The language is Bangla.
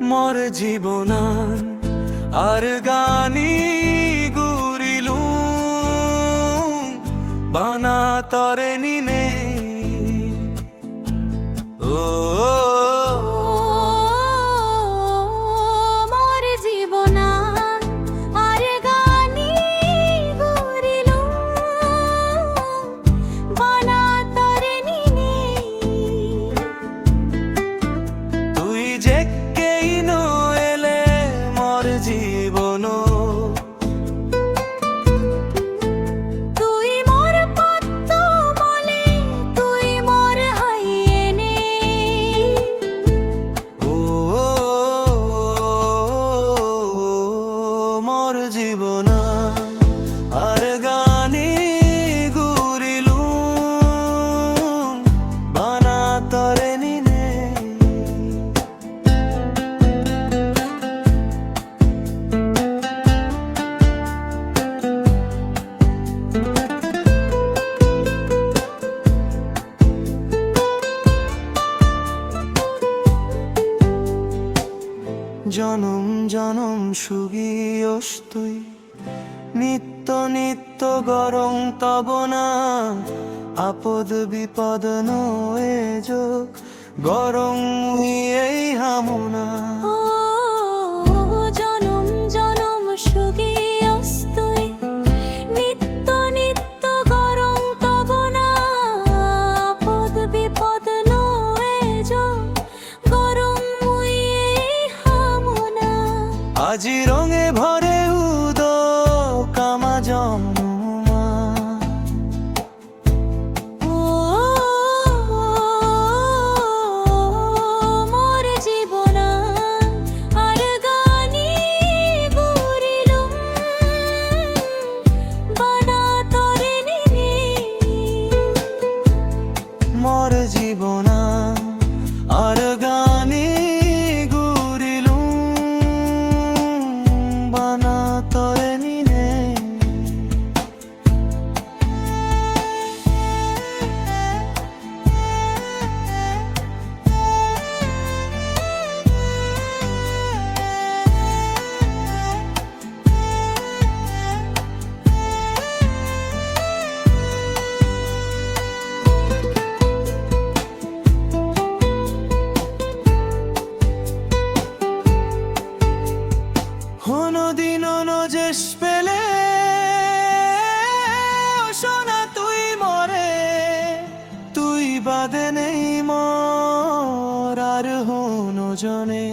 মোর জীবনান আর গানি গুরিলু বানা তরে নিনে ও জনম জনম সুগীয়স তুই নিত্য নিত্য গরং তব না আপদ বিপদ নয়ে যোগ গরং এই হামনা আজি রঙে ভরে উদো কামা জন্মা মোর জীবনা আর গানি গুরিলুম বানা তরে নিনে মোর জীবনা আর গানি দিন নজেশ পেলে সোনা তুই মরে তুই বাদে নেই মর আর হনো জনে